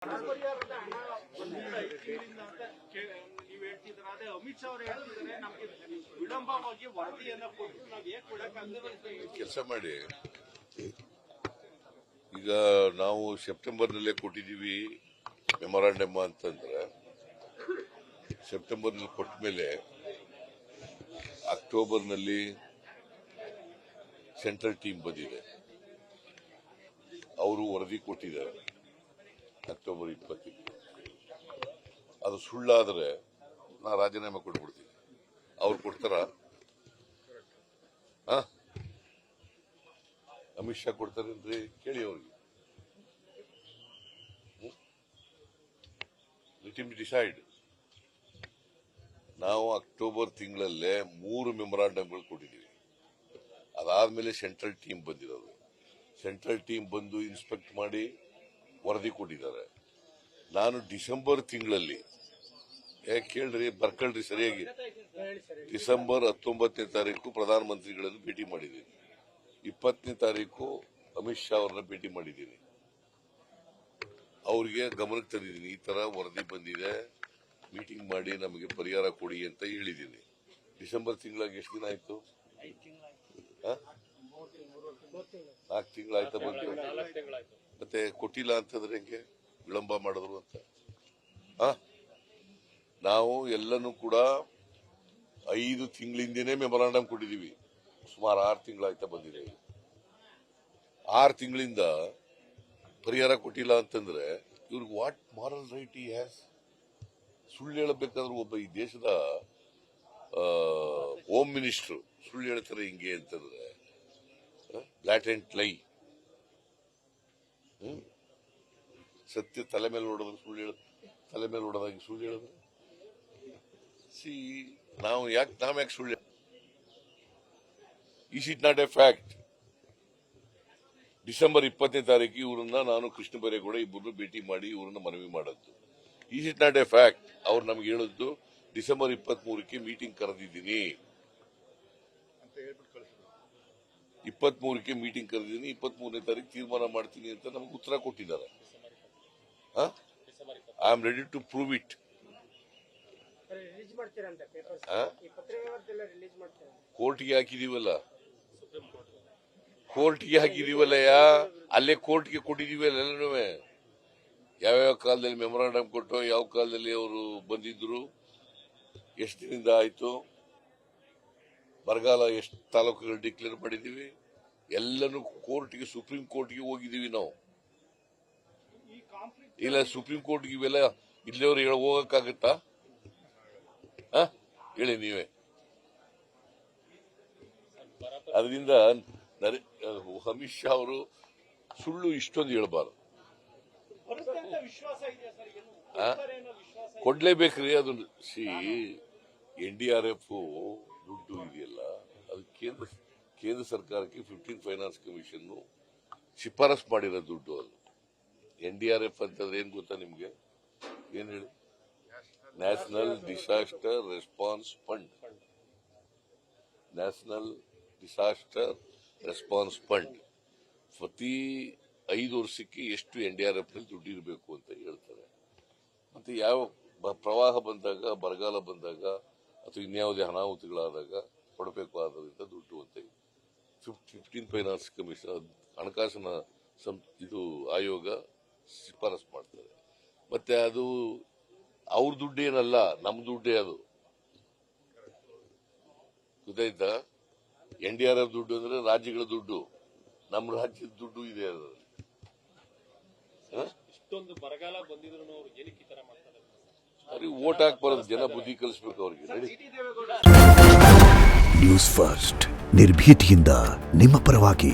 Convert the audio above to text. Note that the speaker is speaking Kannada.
ಅಮಿತ್ ಶಾ ಅವರು ಹೇಳ್ತಿದ್ದಾರೆ ನಮಗೆ ವಿಳಂಬವಾಗಿ ವರದಿಯನ್ನ ಕೊಟ್ಟು ನಾವು ಹೇಗೆ ಕೊಡಕ್ಕಾಗಲ್ಲ. ಕೆಲಸ ಮಾಡಿ. ಈಗ ನಾವು ಸೆಪ್ಟೆಂಬರ್ನಲ್ಲೇ ಕೊಟ್ಟಿದ್ದೀವಿ ಮೆಮೊರಾಂಡಮ್ ಅಂತಂದ್ರೆ, ಸೆಪ್ಟೆಂಬರ್ನಲ್ಲಿ ಕೊಟ್ಟ ಮೇಲೆ ಅಕ್ಟೋಬರ್ನಲ್ಲಿ ಸೆಂಟ್ರಲ್ ಟೀಮ್ ಬಂದಿದೆ, ಅವರು ವರದಿ ಕೊಟ್ಟಿದ್ದಾರೆ ಅಕ್ಟೋಬರ್ 20. ಅದು ಸುಳ್ಳಾದರೆ ನಾ ರಾಜೀನಾಮೆ ಕೊಟ್ಬಿಡ್ತೀನಿ. ಅವ್ರು ಕೊಡ್ತಾರ? ಅಮಿತ್ ಶಾ ಕೊಡ್ತಾರೇನ್ರಿ? ಕೇಳಿ ಅವ್ರಿಗೆ. Let him decide. ನಾವು ಅಕ್ಟೋಬರ್ ತಿಂಗಳಲ್ಲೇ 3 ಮೆಮೊರಾಂಡಮ್ಗಳು ಕೊಟ್ಟಿದ್ದೀವಿ. ಅದಾದ್ಮೇಲೆ ಸೆಂಟ್ರಲ್ ಟೀಮ್ ಬಂದಿರೋದು. ಸೆಂಟ್ರಲ್ ಟೀಮ್ ಬಂದು ಇನ್ಸ್ಪೆಕ್ಟ್ ಮಾಡಿ ವರದಿ ಕೊಟ್ಟಿದ್ದಾರೆ. ನಾನು ಡಿಸೆಂಬರ್ ತಿಂಗಳಲ್ಲಿ ಕೇಳ್ರಿ, ಬರ್ಕಳ್ರಿ ಸರಿಯಾಗಿ. ಡಿಸೆಂಬರ್ 19ನೇ ತಾರೀಕು ಪ್ರಧಾನಮಂತ್ರಿಗಳನ್ನು ಭೇಟಿ ಮಾಡಿದ್ದೀನಿ. 20ನೇ ತಾರೀಕು ಅಮಿತ್ ಶಾ ಅವರನ್ನ ಭೇಟಿ ಮಾಡಿದ್ದೀನಿ. ಅವರಿಗೆ ಗಮನಕ್ಕೆ ತಂದಿದ್ದೀನಿ, ಈ ತರ ವರದಿ ಬಂದಿದೆ, ಮೀಟಿಂಗ್ ಮಾಡಿ ನಮಗೆ ಪರಿಹಾರ ಕೊಡಿ ಅಂತ ಹೇಳಿದ್ದೀನಿ. ಡಿಸೆಂಬರ್ ತಿಂಗಳಾಗ ಎಷ್ಟು ದಿನ ಆಯ್ತು? 4 ತಿಂಗಳಾಯ್ತಾ ಬಂತು? ಮತ್ತೆ ಕೊಟ್ಟಿಲ್ಲ ಅಂತಂದ್ರೆ ಹೆಂಗೆ? ವಿಳಂಬ ಮಾಡಿದ್ರು ಅಂತ. ನಾವು ಎಲ್ಲನೂ ಕೂಡ 5 ತಿಂಗಳಿಂದನೇ ಮೆಮೊರಾಂಡಮ್ ಕೊಟ್ಟಿದ್ದೀವಿ. ಸುಮಾರು 6 ತಿಂಗಳಾಯ್ತಾ ಬಂದಿದೆ. 6 ತಿಂಗಳಿಂದ ಪರಿಹಾರ ಕೊಟ್ಟಿಲ್ಲ ಅಂತಂದ್ರೆ ಇವ್ರಿಗೆ ವಾಟ್ ಮಾರಲ್ ರೈಟ್ ಈ ಹ್ಯಾಸ್? ಸುಳ್ಳು ಹೇಳಬೇಕಾದ್ರೆ ಒಬ್ಬ ಈ ದೇಶದ ಹೋಮ್ ಮಿನಿಸ್ಟರ್ ಸುಳ್ಳು ಹೇಳ್ತಾರೆ ಹಿಂಗೆ ಅಂತಂದ್ರೆ ಬ್ಲಾಟೆಂಟ್ ಲೈ. ಸತ್ಯ ತಲೆ ಮೇಲೆ ನೋಡಿದ್ರೆ ಸುಳ್ಳು ಹೇಳ, ತಲೆ ಮೇಲೆ ನೋಡೋದಾಗಿ ಸುಳ್ಳು ಹೇಳಿದ್ರೆ ನಾವ್ ಯಾಕೆ ಸುಳ್ಳು? Is it not a fact? December 20ನೇ ತಾರೀಕು ಇವರನ್ನ ನಾನು ಕೃಷ್ಣ ಬೈರೇಗೌಡ ಇಬ್ಬರನ್ನು ಭೇಟಿ ಮಾಡಿ ಇವರನ್ನ ಮನವಿ ಮಾಡದ್ದು. Is it not a fact? ಅವ್ರು ನಮ್ಗೆ ಹೇಳಿದ್ದು ಡಿಸೆಂಬರ್ 23ಕ್ಕೆ ಮೀಟಿಂಗ್ ಕರೆದಿದ್ದೀನಿ, 23ಕ್ಕೆ ಮೀಟಿಂಗ್ ಕರೆದಿದ್ದೀನಿ, 23ನೇ ತಾರೀಕು ತೀರ್ಮಾನ ಮಾಡ್ತೀನಿ ಅಂತ ನಮ್ಗೆ ಉತ್ತರ ಕೊಟ್ಟಿದ್ದಾರೆ. I am ready to prove it. ಕೋರ್ಟ್ಗೆ ಹಾಕಿದೀವಲ್ಲ, ಕೋರ್ಟ್ಗೆ ಹಾಕಿದೀವಲ್ಲಯ್ಯ, ಅಲ್ಲೇ ಕೋರ್ಟ್ಗೆ ಕೊಟ್ಟಿದೀವಲ್ಲ ಎಲ್ಲನೂ. ಯಾವ್ಯಾವ ಕಾಲದಲ್ಲಿ ಮೆಮೊರಾಂಡಮ್ ಕೊಟ್ಟು, ಯಾವ ಕಾಲದಲ್ಲಿ ಅವರು ಬಂದಿದ್ರು, ಎಷ್ಟು ದಿನದಿಂದ ಆಯ್ತು, ಬರಗಾಲ ಎಷ್ಟು ತಾಲೂಕುಗಳು ಡಿಕ್ಲೇರ್ ಮಾಡಿದೀವಿ, ಎಲ್ಲನೂ ಕೋರ್ಟ್ಗೆ, ಸುಪ್ರೀಂ ಕೋರ್ಟ್ಗೆ ಹೋಗಿದೀವಿ ನಾವು. ಇಲ್ಲ ಸುಪ್ರೀಂ ಕೋರ್ಟ್ಗೆ ಇವೆಲ್ಲ ಇಲ್ಲಿಯವರು ಹೋಗಕ್ಕಾಗತ್ತಾ? ಹೇಳಿ ನೀವೇ. ಅದರಿಂದ ಅಮಿತ್ ಶಾ ಅವರು ಸುಳ್ಳು ಇಷ್ಟೊಂದು ಹೇಳ್ಬಾರ್ದು. ಕೊಡ್ಲೇಬೇಕ್ರಿ ಅದು. NDRF ದುಡ್ಡು ಇದೆಯಲ್ಲ, ಅದು ಕೇಂದ್ರ ಸರ್ಕಾರಕ್ಕೆ 15th ಫೈನಾನ್ಸ್ ಕಮಿಷನ್ ಶಿಫಾರಸ್ ಮಾಡಿರೋ ದುಡ್ಡು. ಅದು NDRF ಅಂತಂದ್ರೆ ಏನ್ ಗೊತ್ತಾ ನಿಮ್ಗೆ? ಏನ್ ಹೇಳಿ? National disaster response fund. National disaster response fund ಪ್ರತಿ 5 ವರ್ಷಕ್ಕೆ ಎಷ್ಟು NDRF ನಲ್ಲಿ ದುಡ್ಡು ಇರಬೇಕು ಅಂತ ಹೇಳ್ತಾರೆ. ಮತ್ತೆ ಯಾವ ಪ್ರವಾಹ ಬಂದಾಗ, ಬರಗಾಲ ಬಂದಾಗ ಅಥವಾ ಇನ್ಯಾವುದೇ ಅನಾಹುತಿಗಳಾದಾಗ ಕೊಡಬೇಕು ಆದ್ರಿಂದ ದುಡ್ಡು ಅಂತ 15th ಫೈನಾನ್ಸ್ ಕಮಿಷನ್ ಹಣಕಾಸಿನ ಇದು ಆಯೋಗ ಶಿಫಾರಸ್ ಮಾಡ್ತಾರೆ. ಮತ್ತೆ ಅದು ಅವ್ರ ದುಡ್ಡೇನಲ್ಲ, ನಮ್ಮ ದುಡ್ಡೇ ಅದು. ಗೊತ್ತಾಯ್ತಾ? NDRF ದುಡ್ಡು ಅಂದ್ರೆ ರಾಜ್ಯಗಳ ದುಡ್ಡು, ನಮ್ಮ ರಾಜ್ಯದ ದುಡ್ಡು ಇದೆ ಅದರಲ್ಲಿ. ಇಷ್ಟೊಂದು ಬರಗಾಲ ಬಂದಿದ್ರು ಏನಕ್ಕೆ ಈ ತರ ಮಾಡ್ತಾರೆ? ಅವ್ರಿಗೆ ವೋಟ್ ಹಾಕ್ಬಾರದು, ಜನ ಬುದ್ಧಿ ಕಲಿಸ್ಬೇಕು ಅವ್ರಿಗೆ. ನ್ಯೂಸ್ ಫಸ್ಟ್, ನಿರ್ಭೀತಿಯಿಂದ ನಿಮ್ಮ ಪರವಾಗಿ.